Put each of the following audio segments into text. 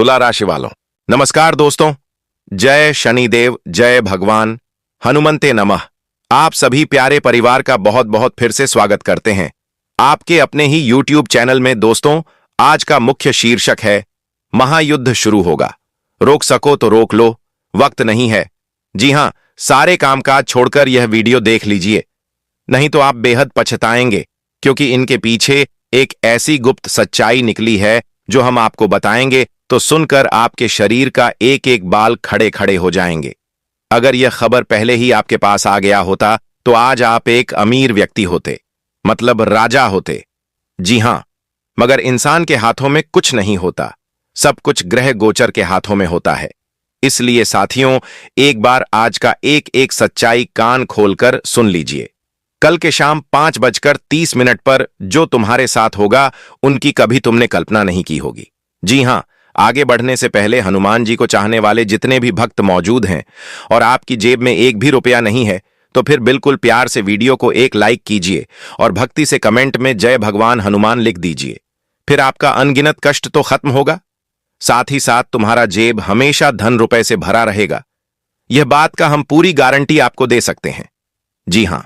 तुला राशि वालों, नमस्कार दोस्तों। जय शनिदेव, जय भगवान हनुमंते नमः। आप सभी प्यारे परिवार का बहुत बहुत फिर से स्वागत करते हैं आपके अपने ही YouTube चैनल में। दोस्तों, आज का मुख्य शीर्षक है महायुद्ध शुरू होगा, रोक सको तो रोक लो, वक्त नहीं है। जी हां, सारे कामकाज छोड़कर यह वीडियो देख लीजिए, नहीं तो आप बेहद पछताएंगे, क्योंकि इनके पीछे एक ऐसी गुप्त सच्चाई निकली है जो हम आपको बताएंगे तो सुनकर आपके शरीर का एक एक बाल खड़े खड़े हो जाएंगे। अगर यह खबर पहले ही आपके पास आ गया होता तो आज आप एक अमीर व्यक्ति होते, मतलब राजा होते। जी हां, मगर इंसान के हाथों में कुछ नहीं होता, सब कुछ ग्रह गोचर के हाथों में होता है। इसलिए साथियों, एक बार आज का एक एक सच्चाई कान खोलकर सुन लीजिए। कल के शाम 5:30 पर जो तुम्हारे साथ होगा उनकी कभी तुमने कल्पना नहीं की होगी। जी हां, आगे बढ़ने से पहले हनुमान जी को चाहने वाले जितने भी भक्त मौजूद हैं और आपकी जेब में एक भी रुपया नहीं है, तो फिर बिल्कुल प्यार से वीडियो को एक लाइक कीजिए और भक्ति से कमेंट में जय भगवान हनुमान लिख दीजिए। फिर आपका अनगिनत कष्ट तो खत्म होगा, साथ ही साथ तुम्हारा जेब हमेशा धन रुपए से भरा रहेगा। यह बात का हम पूरी गारंटी आपको दे सकते हैं। जी हां,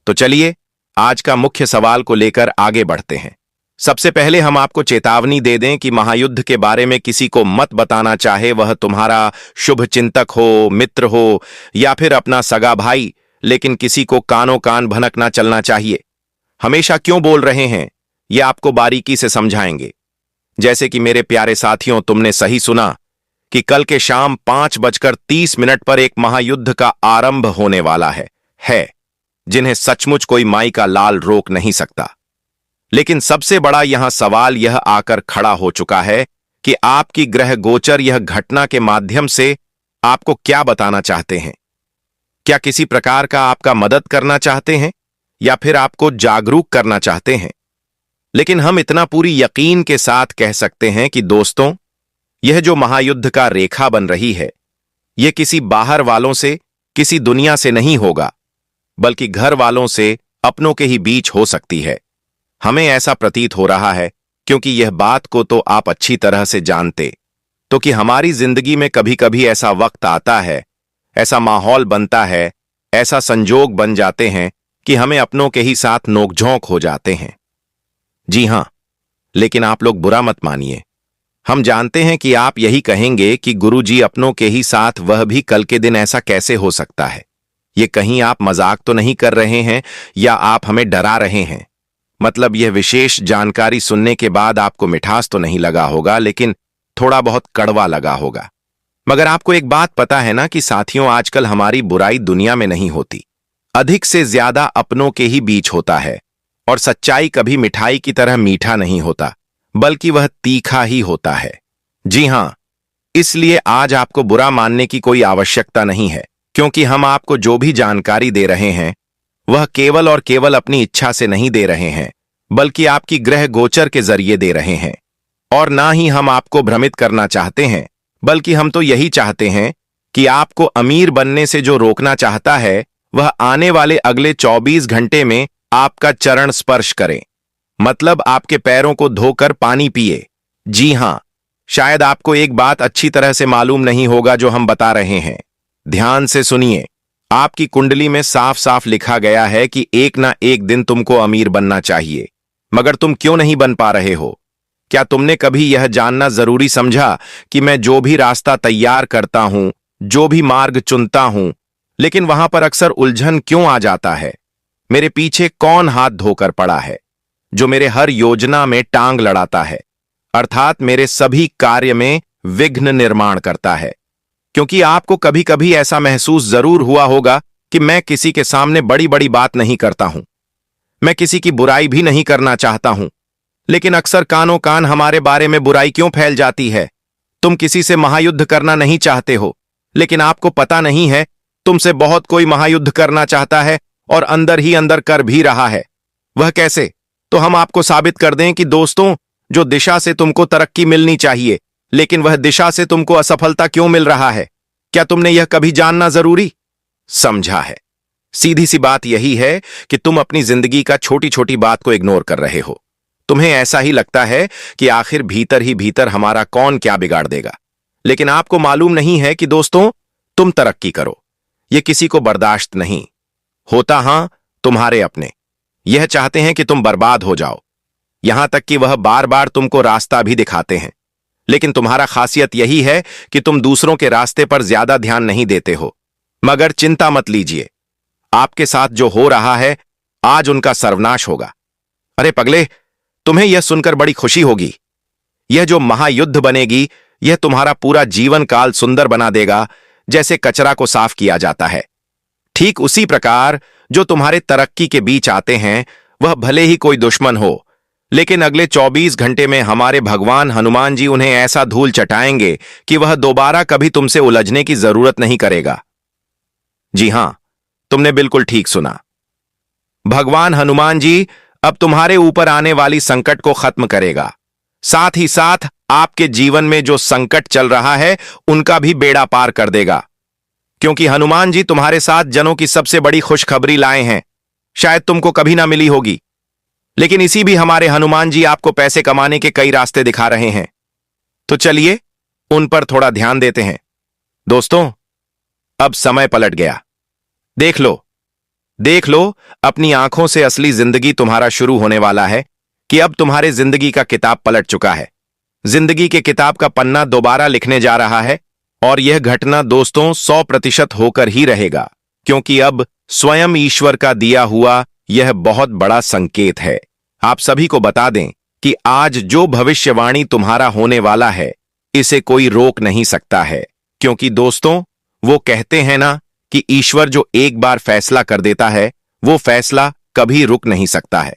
तो चलिए आज का मुख्य सवाल को लेकर आगे बढ़ते हैं। सबसे पहले हम आपको चेतावनी दे दें कि महायुद्ध के बारे में किसी को मत बताना, चाहे वह तुम्हारा शुभ चिंतक हो, मित्र हो या फिर अपना सगा भाई, लेकिन किसी को कानों कान भनक ना चलना चाहिए। हमेशा क्यों बोल रहे हैं यह आपको बारीकी से समझाएंगे। जैसे कि मेरे प्यारे साथियों, तुमने सही सुना कि कल के शाम 5:30 पर एक महायुद्ध का आरंभ होने वाला है जिन्हें सचमुच कोई माई का लाल रोक नहीं सकता। लेकिन सबसे बड़ा यहां सवाल यह आकर खड़ा हो चुका है कि आपकी ग्रह गोचर यह घटना के माध्यम से आपको क्या बताना चाहते हैं। क्या किसी प्रकार का आपका मदद करना चाहते हैं या फिर आपको जागरूक करना चाहते हैं। लेकिन हम इतना पूरी यकीन के साथ कह सकते हैं कि दोस्तों, यह जो महायुद्ध का रेखा बन रही है, यह किसी बाहर वालों से, किसी दुनिया से नहीं होगा, बल्कि घर वालों से, अपनों के ही बीच हो सकती है। हमें ऐसा प्रतीत हो रहा है क्योंकि यह बात को तो आप अच्छी तरह से जानते तो कि हमारी जिंदगी में कभी कभी ऐसा वक्त आता है, ऐसा माहौल बनता है, ऐसा संजोग बन जाते हैं कि हमें अपनों के ही साथ नोकझोंक हो जाते हैं। जी हां, लेकिन आप लोग बुरा मत मानिए। हम जानते हैं कि आप यही कहेंगे कि गुरुजी, अपनों के ही साथ, वह भी कल के दिन, ऐसा कैसे हो सकता है। ये कहीं आप मजाक तो नहीं कर रहे हैं या आप हमें डरा रहे हैं। मतलब यह विशेष जानकारी सुनने के बाद आपको मिठास तो नहीं लगा होगा, लेकिन थोड़ा बहुत कड़वा लगा होगा। मगर आपको एक बात पता है ना कि साथियों, आजकल हमारी बुराई दुनिया में नहीं होती, अधिक से ज्यादा अपनों के ही बीच होता है। और सच्चाई कभी मिठाई की तरह मीठा नहीं होता, बल्कि वह तीखा ही होता है। जी हां, इसलिए आज आपको बुरा मानने की कोई आवश्यकता नहीं है, क्योंकि हम आपको जो भी जानकारी दे रहे हैं वह केवल और केवल अपनी इच्छा से नहीं दे रहे हैं, बल्कि आपकी ग्रह गोचर के जरिए दे रहे हैं। और ना ही हम आपको भ्रमित करना चाहते हैं, बल्कि हम तो यही चाहते हैं कि आपको अमीर बनने से जो रोकना चाहता है, वह आने वाले अगले 24 घंटे में आपका चरण स्पर्श करे, मतलब आपके पैरों को धोकर पानी पिए। जी हां, शायद आपको एक बात अच्छी तरह से मालूम नहीं होगा जो हम बता रहे हैं। ध्यान से सुनिए। आपकी कुंडली में साफ साफ लिखा गया है कि एक ना एक दिन तुमको अमीर बनना चाहिए, मगर तुम क्यों नहीं बन पा रहे हो। क्या तुमने कभी यह जानना जरूरी समझा कि मैं जो भी रास्ता तैयार करता हूं, जो भी मार्ग चुनता हूं, लेकिन वहां पर अक्सर उलझन क्यों आ जाता है। मेरे पीछे कौन हाथ धोकर पड़ा है, जो मेरे हर योजना में टांग लड़ाता है, अर्थात मेरे सभी कार्य में विघ्न निर्माण करता है। क्योंकि आपको कभी कभी ऐसा महसूस जरूर हुआ होगा कि मैं किसी के सामने बड़ी बड़ी बात नहीं करता हूं, मैं किसी की बुराई भी नहीं करना चाहता हूं, लेकिन अक्सर कानों कान हमारे बारे में बुराई क्यों फैल जाती है। तुम किसी से महायुद्ध करना नहीं चाहते हो, लेकिन आपको पता नहीं है तुमसे बहुत कोई महायुद्ध करना चाहता है और अंदर ही अंदर कर भी रहा है। वह कैसे? तो हम आपको साबित कर दें कि दोस्तों, जो दिशा से तुमको तरक्की मिलनी चाहिए, लेकिन वह दिशा से तुमको असफलता क्यों मिल रहा है, क्या तुमने यह कभी जानना जरूरी समझा है। सीधी सी बात यही है कि तुम अपनी जिंदगी का छोटी छोटी बात को इग्नोर कर रहे हो। तुम्हें ऐसा ही लगता है कि आखिर भीतर ही भीतर हमारा कौन क्या बिगाड़ देगा। लेकिन आपको मालूम नहीं है कि दोस्तों, तुम तरक्की करो, यह किसी को बर्दाश्त नहीं होता। हां, तुम्हारे अपने यह चाहते हैं कि तुम बर्बाद हो जाओ, यहां तक कि वह बार बार तुमको रास्ता भी दिखाते हैं। लेकिन तुम्हारा खासियत यही है कि तुम दूसरों के रास्ते पर ज्यादा ध्यान नहीं देते हो। मगर चिंता मत लीजिए, आपके साथ जो हो रहा है, आज उनका सर्वनाश होगा। अरे पगले, तुम्हें यह सुनकर बड़ी खुशी होगी। यह जो महायुद्ध बनेगी, यह तुम्हारा पूरा जीवन काल सुंदर बना देगा, जैसे कचरा को साफ किया जाता है। ठीक उसी प्रकार जो तुम्हारे तरक्की के बीच आते हैं, वह भले ही कोई दुश्मन हो, लेकिन अगले 24 घंटे में हमारे भगवान हनुमान जी उन्हें ऐसा धूल चटाएंगे कि वह दोबारा कभी तुमसे उलझने की जरूरत नहीं करेगा। जी हां, तुमने बिल्कुल ठीक सुना। भगवान हनुमान जी अब तुम्हारे ऊपर आने वाली संकट को खत्म करेगा। साथ ही साथ आपके जीवन में जो संकट चल रहा है, उनका भी बेड़ा पार कर देगा। क्योंकि हनुमान जी तुम्हारे साथ जनों की सबसे बड़ी खुशखबरी लाए हैं, शायद तुमको कभी ना मिली होगी। लेकिन इसी भी हमारे हनुमान जी आपको पैसे कमाने के कई रास्ते दिखा रहे हैं। तो चलिए उन पर थोड़ा ध्यान देते हैं। दोस्तों, अब समय पलट गया। देख लो अपनी आंखों से, असली जिंदगी तुम्हारा शुरू होने वाला है कि अब तुम्हारे जिंदगी का किताब पलट चुका है। जिंदगी के किताब का पन्ना दोबारा लिखने जा रहा है, और यह घटना दोस्तों 100% होकर ही रहेगा, क्योंकि अब स्वयं ईश्वर का दिया हुआ यह बहुत बड़ा संकेत है। आप सभी को बता दें कि आज जो भविष्यवाणी तुम्हारा होने वाला है, इसे कोई रोक नहीं सकता है। क्योंकि दोस्तों, वो कहते हैं ना कि ईश्वर जो एक बार फैसला कर देता है, वो फैसला कभी रुक नहीं सकता है।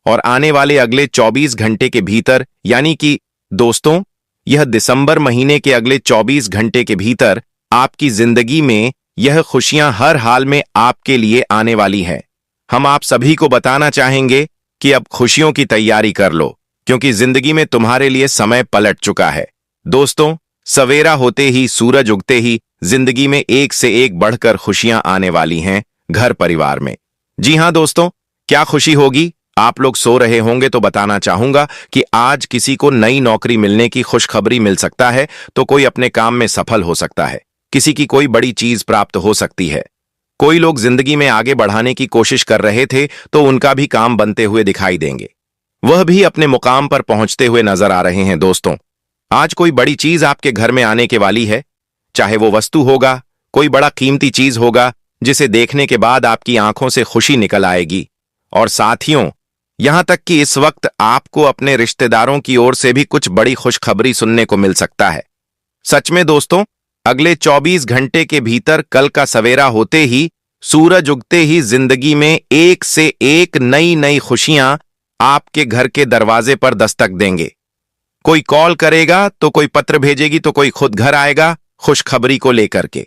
और आने वाले अगले 24 घंटे के भीतर, यानी कि दोस्तों, यह दिसंबर महीने के अगले 24 घंटे के भीतर आपकी जिंदगी में यह खुशियां हर हाल में आपके लिए आने वाली है। हम आप सभी को बताना चाहेंगे कि अब खुशियों की तैयारी कर लो, क्योंकि जिंदगी में तुम्हारे लिए समय पलट चुका है। दोस्तों, सवेरा होते ही, सूरज उगते ही जिंदगी में एक से एक बढ़कर खुशियां आने वाली हैं घर परिवार में। जी हां दोस्तों, क्या खुशी होगी? आप लोग सो रहे होंगे तो बताना चाहूंगा कि आज किसी को नई नौकरी मिलने की खुशखबरी मिल सकता है, तो कोई अपने काम में सफल हो सकता है, किसी की कोई बड़ी चीज प्राप्त हो सकती है। कोई लोग जिंदगी में आगे बढ़ाने की कोशिश कर रहे थे, तो उनका भी काम बनते हुए दिखाई देंगे, वह भी अपने मुकाम पर पहुंचते हुए नजर आ रहे हैं। दोस्तों, आज कोई बड़ी चीज आपके घर में आने के वाली है, चाहे वो वस्तु होगा, कोई बड़ा कीमती चीज होगा, जिसे देखने के बाद आपकी आंखों से खुशी निकल आएगी। और साथियों, यहां तक कि इस वक्त आपको अपने रिश्तेदारों की ओर से भी कुछ बड़ी खुशखबरी सुनने को मिल सकता है। सच में दोस्तों, अगले 24 घंटे के भीतर, कल का सवेरा होते ही, सूरज उगते ही जिंदगी में एक से एक नई नई खुशियां आपके घर के दरवाजे पर दस्तक देंगे। कोई कॉल करेगा, तो कोई पत्र भेजेगी, तो कोई खुद घर आएगा खुशखबरी को लेकर के।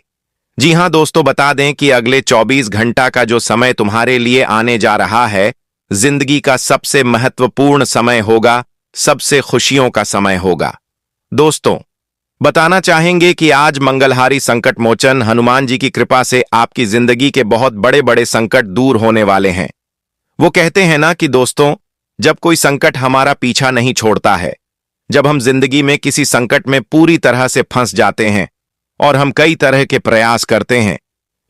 जी हां दोस्तों, बता दें कि अगले 24 घंटा का जो समय तुम्हारे लिए आने जा रहा है, जिंदगी का सबसे महत्वपूर्ण समय होगा, सबसे खुशियों का समय होगा। दोस्तों, बताना चाहेंगे कि आज मंगलहारी संकट मोचन हनुमान जी की कृपा से आपकी जिंदगी के बहुत बड़े बड़े संकट दूर होने वाले हैं। वो कहते हैं ना कि दोस्तों, जब कोई संकट हमारा पीछा नहीं छोड़ता है, जब हम जिंदगी में किसी संकट में पूरी तरह से फंस जाते हैं और हम कई तरह के प्रयास करते हैं,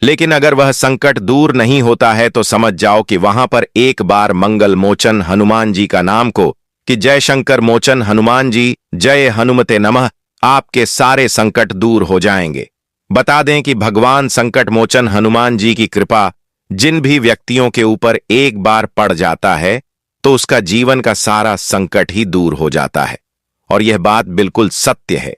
लेकिन अगर वह संकट दूर नहीं होता है, तो समझ जाओ कि वहां पर एक बार मंगल मोचन हनुमान जी का नाम को, कि जय शंकर मोचन हनुमान जी, जय हनुमते नमः, आपके सारे संकट दूर हो जाएंगे। बता दें कि भगवान संकट मोचन हनुमान जी की कृपा जिन भी व्यक्तियों के ऊपर एक बार पड़ जाता है, तो उसका जीवन का सारा संकट ही दूर हो जाता है। और यह बात बिल्कुल सत्य है।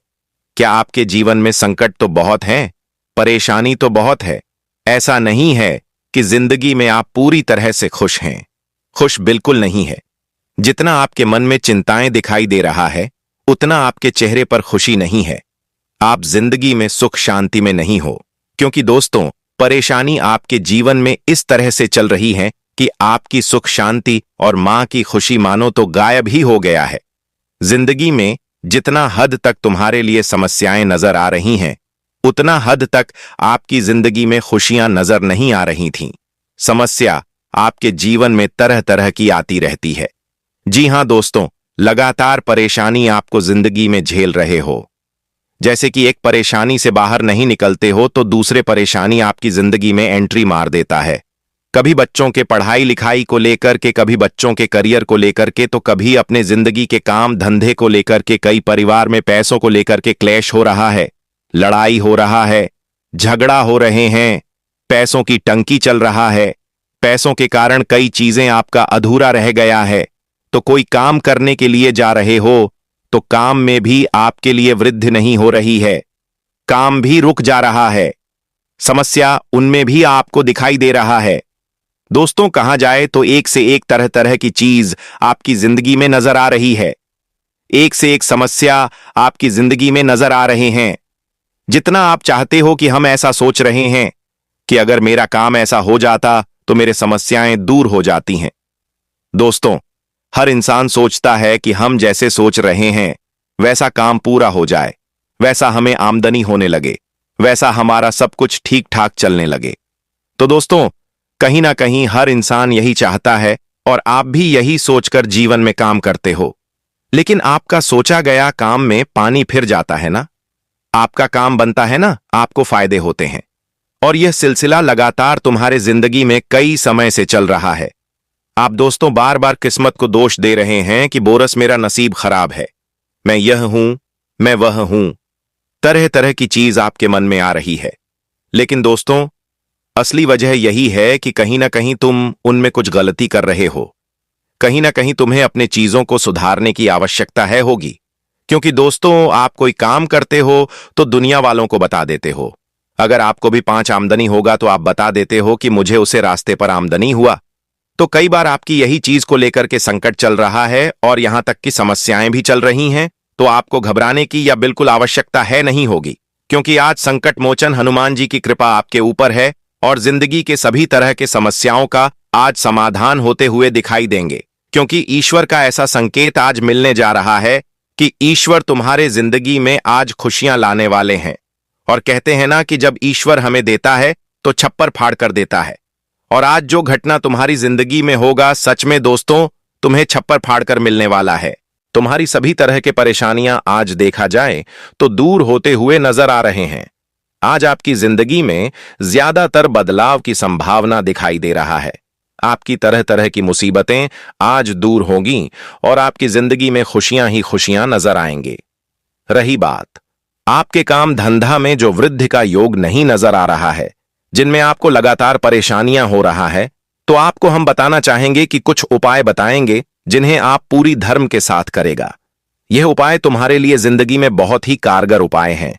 क्या आपके जीवन में संकट तो बहुत हैं, परेशानी तो बहुत है? ऐसा नहीं है कि जिंदगी में आप पूरी तरह से खुश हैं। खुश बिल्कुल नहीं है। जितना आपके मन में चिंताएं दिखाई दे रहा है, उतना आपके चेहरे पर खुशी नहीं है। आप जिंदगी में सुख शांति में नहीं हो, क्योंकि दोस्तों, परेशानी आपके जीवन में इस तरह से चल रही है कि आपकी सुख शांति और मां की खुशी मानो तो गायब ही हो गया है। जिंदगी में जितना हद तक तुम्हारे लिए समस्याएं नजर आ रही हैं, उतना हद तक आपकी जिंदगी में खुशियां नजर नहीं आ रही थीं। समस्या आपके जीवन में तरह तरह की आती रहती है। जी हां दोस्तों, लगातार परेशानी आपको जिंदगी में झेल रहे हो। जैसे कि एक परेशानी से बाहर नहीं निकलते हो तो दूसरे परेशानी आपकी जिंदगी में एंट्री मार देता है। कभी बच्चों के पढ़ाई लिखाई को लेकर के, कभी बच्चों के करियर को लेकर के, तो कभी अपने जिंदगी के काम धंधे को लेकर के, कई परिवार में पैसों को लेकर के क्लैश हो रहा है, लड़ाई हो रहा है, झगड़ा हो रहे हैं, पैसों की टंकी चल रहा है, पैसों के कारण कई चीजें आपका अधूरा रह गया है। तो कोई काम करने के लिए जा रहे हो तो काम में भी आपके लिए वृद्धि नहीं हो रही है, काम भी रुक जा रहा है, समस्या उनमें भी आपको दिखाई दे रहा है। दोस्तों, कहा जाए तो एक से एक तरह तरह की चीज आपकी जिंदगी में नजर आ रही है, एक से एक समस्या आपकी जिंदगी में नजर आ रहे हैं। जितना आप चाहते हो कि हम ऐसा सोच रहे हैं कि अगर मेरा काम ऐसा हो जाता तो मेरे समस्याएं दूर हो जाती हैं। दोस्तों, हर इंसान सोचता है कि हम जैसे सोच रहे हैं वैसा काम पूरा हो जाए, वैसा हमें आमदनी होने लगे, वैसा हमारा सब कुछ ठीक ठाक चलने लगे। तो दोस्तों, कहीं ना कहीं हर इंसान यही चाहता है और आप भी यही सोचकर जीवन में काम करते हो। लेकिन आपका सोचा गया काम में पानी फिर जाता है ना, आपका काम बनता है ना, आपको फायदे होते हैं, और यह सिलसिला लगातार तुम्हारे जिंदगी में कई समय से चल रहा है। आप दोस्तों बार बार किस्मत को दोष दे रहे हैं कि बोरस मेरा नसीब खराब है, मैं यह हूं, मैं वह हूं, तरह तरह की चीज आपके मन में आ रही है। लेकिन दोस्तों, असली वजह यही है कि कहीं ना कहीं तुम उनमें कुछ गलती कर रहे हो, कहीं ना कहीं तुम्हें अपने चीजों को सुधारने की आवश्यकता है होगी। क्योंकि दोस्तों, आप कोई काम करते हो तो दुनिया वालों को बता देते हो। अगर आपको भी 5 आमदनी होगा तो आप बता देते हो कि मुझे उसे रास्ते पर आमदनी हुआ। तो कई बार आपकी यही चीज को लेकर के संकट चल रहा है और यहां तक कि समस्याएं भी चल रही हैं, तो आपको घबराने की या बिल्कुल आवश्यकता है नहीं होगी, क्योंकि आज संकट मोचन हनुमान जी की कृपा आपके ऊपर है और जिंदगी के सभी तरह के समस्याओं का आज समाधान होते हुए दिखाई देंगे। क्योंकि ईश्वर का ऐसा संकेत आज मिलने जा रहा है कि ईश्वर तुम्हारे जिंदगी में आज खुशियां लाने वाले हैं। और कहते हैं ना कि जब ईश्वर हमें देता है तो छप्पर फाड़ कर देता है, और आज जो घटना तुम्हारी जिंदगी में होगा, सच में दोस्तों तुम्हें छप्पर फाड़ कर मिलने वाला है। तुम्हारी सभी तरह के परेशानियां आज देखा जाए तो दूर होते हुए नजर आ रहे हैं। आज आपकी जिंदगी में ज्यादातर बदलाव की संभावना दिखाई दे रहा है। आपकी तरह तरह की मुसीबतें आज दूर होंगी और आपकी जिंदगी में खुशियां ही खुशियां नजर आएंगी। रही बात आपके काम धंधा में जो वृद्धि का योग नहीं नजर आ रहा है, जिनमें आपको लगातार परेशानियां हो रहा है, तो आपको हम बताना चाहेंगे कि कुछ उपाय बताएंगे जिन्हें आप पूरी धर्म के साथ करेगा। यह उपाय तुम्हारे लिए जिंदगी में बहुत ही कारगर उपाय हैं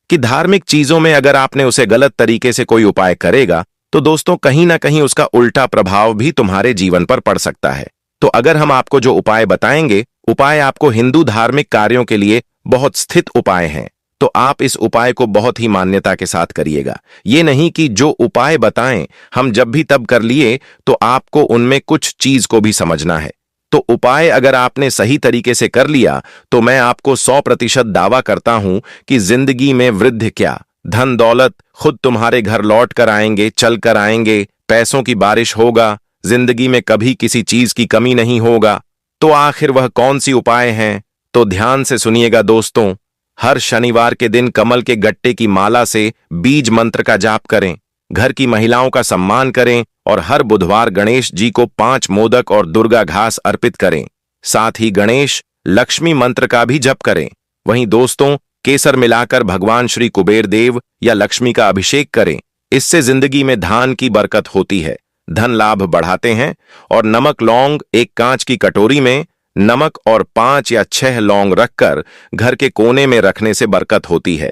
कि धार्मिक चीजों में अगर आपने उसे गलत तरीके से कोई उपाय करेगा तो दोस्तों कहीं ना कहीं उसका उल्टा प्रभाव भी तुम्हारे जीवन पर पड़ सकता है। तो अगर हम आपको जो उपाय बताएंगे, उपाय आपको हिंदू धार्मिक कार्यों के लिए बहुत स्थित उपाय हैं, तो आप इस उपाय को बहुत ही मान्यता के साथ करिएगा। ये नहीं कि जो उपाय बताएं हम जब भी तब कर लिए, तो आपको उनमें कुछ चीज को भी समझना है। तो उपाय अगर आपने सही तरीके से कर लिया तो मैं आपको 100% दावा करता हूं कि जिंदगी में वृद्धि क्या, धन दौलत खुद तुम्हारे घर लौट कर आएंगे, चल कर आएंगे, पैसों की बारिश होगा, जिंदगी में कभी किसी चीज की कमी नहीं होगा। तो आखिर वह कौन सी उपाय हैं? तो ध्यान से सुनिएगा दोस्तों। हर शनिवार के दिन कमल के गट्टे की माला से बीज मंत्र का जाप करें, घर की महिलाओं का सम्मान करें और हर बुधवार गणेश जी को 5 मोदक और दुर्गा घास अर्पित करें। साथ ही गणेश लक्ष्मी मंत्र का भी जप करें। वहीं दोस्तों, केसर मिलाकर भगवान श्री कुबेर देव या लक्ष्मी का अभिषेक करें। इससे जिंदगी में धान की बरकत होती है, धन लाभ बढ़ाते हैं। और नमक लौंग एक कांच की कटोरी में नमक और 5 या 6 लौंग रखकर घर के कोने में रखने से बरकत होती है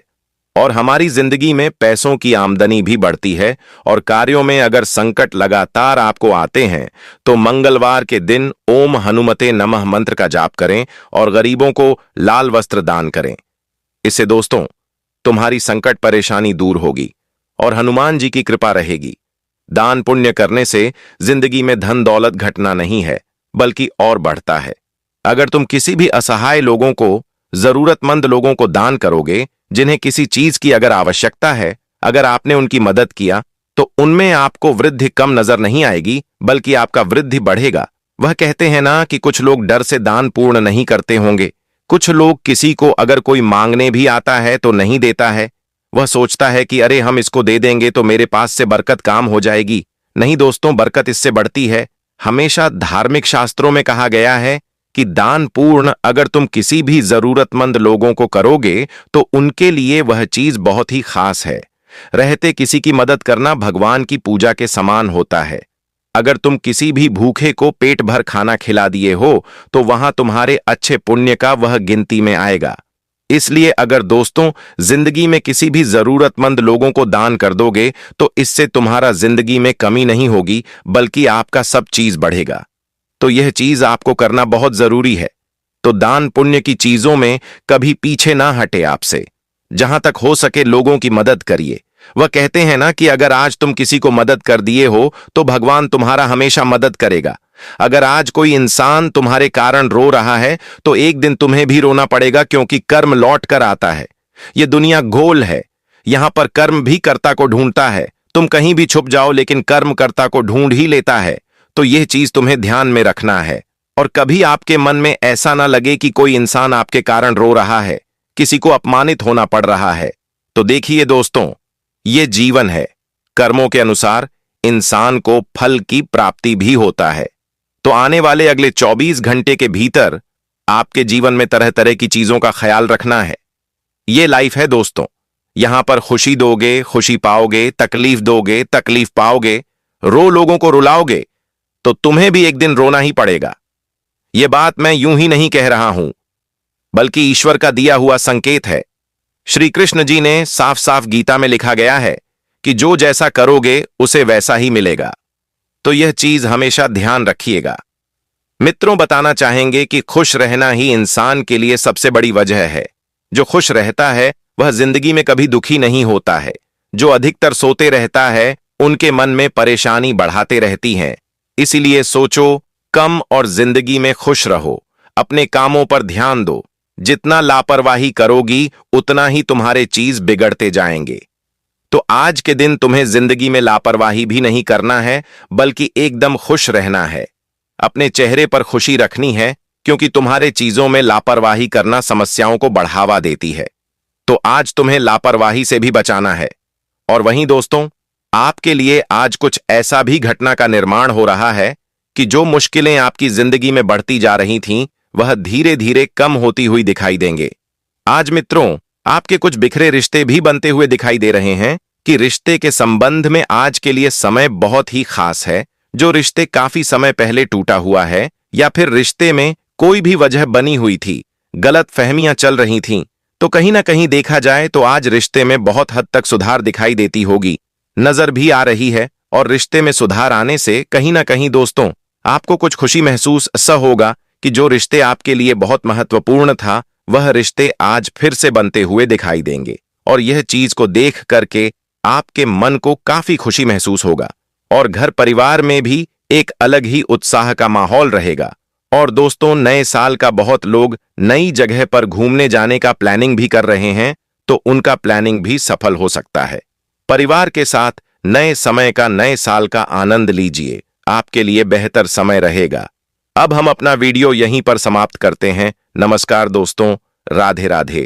और हमारी जिंदगी में पैसों की आमदनी भी बढ़ती है। और कार्यों में अगर संकट लगातार आपको आते हैं तो मंगलवार के दिन ओम हनुमते नमः मंत्र का जाप करें और गरीबों को लाल वस्त्र दान करें। इससे दोस्तों तुम्हारी संकट परेशानी दूर होगी और हनुमान जी की कृपा रहेगी। दान पुण्य करने से जिंदगी में धन दौलत घटना नहीं है बल्कि और बढ़ता है। अगर तुम किसी भी असहाय लोगों को, जरूरतमंद लोगों को दान करोगे, जिन्हें किसी चीज की अगर आवश्यकता है, अगर आपने उनकी मदद किया तो उनमें आपको वृद्धि कम नजर नहीं आएगी बल्कि आपका वृद्धि बढ़ेगा। वह कहते हैं ना कि कुछ लोग डर से दान पूर्ण नहीं करते होंगे, कुछ लोग किसी को अगर कोई मांगने भी आता है तो नहीं देता है। वह सोचता है कि अरे हम इसको दे देंगे तो मेरे पास से बरकत काम हो जाएगी। नहीं दोस्तों, बरकत इससे बढ़ती है। हमेशा धार्मिक शास्त्रों में कहा गया है कि दान पूर्ण अगर तुम किसी भी जरूरतमंद लोगों को करोगे तो उनके लिए वह चीज बहुत ही खास है। रहते किसी की मदद करना भगवान की पूजा के समान होता है। अगर तुम किसी भी भूखे को पेट भर खाना खिला दिए हो तो वहां तुम्हारे अच्छे पुण्य का वह गिनती में आएगा। इसलिए अगर दोस्तों जिंदगी में किसी भी जरूरतमंद लोगों को दान कर दोगे तो इससे तुम्हारा जिंदगी में कमी नहीं होगी, बल्कि आपका सब चीज बढ़ेगा। तो यह चीज आपको करना बहुत जरूरी है। तो दान पुण्य की चीजों में कभी पीछे ना हटे आपसे। जहां तक हो सके लोगों की मदद करिए। वह कहते हैं ना कि अगर आज तुम किसी को मदद कर दिए हो तो भगवान तुम्हारा हमेशा मदद करेगा। अगर आज कोई इंसान तुम्हारे कारण रो रहा है तो एक दिन तुम्हें भी रोना पड़ेगा, क्योंकि कर्म लौट कर आता है। यह दुनिया गोल है, यहां पर कर्म भी कर्ता को ढूंढता है। तुम कहीं भी छुप जाओ लेकिन कर्म कर्ता को ढूंढ ही लेता है। तो यह चीज तुम्हें ध्यान में रखना है। और कभी आपके मन में ऐसा ना लगे कि कोई इंसान आपके कारण रो रहा है, किसी को अपमानित होना पड़ रहा है। तो देखिए दोस्तों, ये जीवन है। कर्मों के अनुसार इंसान को फल की प्राप्ति भी होता है। तो आने वाले अगले 24 घंटे के भीतर आपके जीवन में तरह तरह की चीजों का ख्याल रखना है। ये लाइफ है दोस्तों। यहां पर खुशी दोगे, खुशी पाओगे, तकलीफ दोगे, तकलीफ पाओगे, रो लोगों को रुलाओगे तो तुम्हें भी एक दिन रोना ही पड़ेगा। यह बात मैं यूं ही नहीं कह रहा हूं, बल्कि ईश्वर का दिया हुआ संकेत है। श्री कृष्ण जी ने साफ साफ गीता में लिखा गया है कि जो जैसा करोगे उसे वैसा ही मिलेगा। तो यह चीज हमेशा ध्यान रखिएगा। मित्रों, बताना चाहेंगे कि खुश रहना ही इंसान के लिए सबसे बड़ी वजह है। जो खुश रहता है वह जिंदगी में कभी दुखी नहीं होता है। जो अधिकतर सोते रहता है उनके मन में परेशानी बढ़ाते रहती हैं। इसीलिए सोचो कम और जिंदगी में खुश रहो। अपने कामों पर ध्यान दो। जितना लापरवाही करोगी उतना ही तुम्हारे चीज बिगड़ते जाएंगे। तो आज के दिन तुम्हें जिंदगी में लापरवाही भी नहीं करना है, बल्कि एकदम खुश रहना है। अपने चेहरे पर खुशी रखनी है, क्योंकि तुम्हारे चीजों में लापरवाही करना समस्याओं को बढ़ावा देती है। तो आज तुम्हें लापरवाही से भी बचाना है। और वहीं दोस्तों, आपके लिए आज कुछ ऐसा भी घटना का निर्माण हो रहा है कि जो मुश्किलें आपकी जिंदगी में बढ़ती जा रही थीं, वह धीरे धीरे कम होती हुई दिखाई देंगे। आज मित्रों, आपके कुछ बिखरे रिश्ते भी बनते हुए दिखाई दे रहे हैं कि रिश्ते के संबंध में आज के लिए समय बहुत ही खास है। जो रिश्ते काफी समय पहले टूटा हुआ है, या फिर रिश्ते में कोई भी वजह बनी हुई थी, गलत फहमियां चल रही थीं, तो कहीं ना कहीं देखा जाए तो आज रिश्ते में बहुत हद तक सुधार दिखाई देती होगी, नजर भी आ रही है। और रिश्ते में सुधार आने से कहीं ना कहीं दोस्तों आपको कुछ खुशी महसूस सा होगा कि जो रिश्ते आपके लिए बहुत महत्वपूर्ण था, वह रिश्ते आज फिर से बनते हुए दिखाई देंगे। और यह चीज को देख करके आपके मन को काफी खुशी महसूस होगा। और घर परिवार में भी एक अलग ही उत्साह का माहौल रहेगा। और दोस्तों, नए साल का बहुत लोग नई जगह पर घूमने जाने का प्लानिंग भी कर रहे हैं, तो उनका प्लानिंग भी सफल हो सकता है। परिवार के साथ नए समय का, नए साल का आनंद लीजिए। आपके लिए बेहतर समय रहेगा। अब हम अपना वीडियो यहीं पर समाप्त करते हैं। नमस्कार दोस्तों, राधे राधे।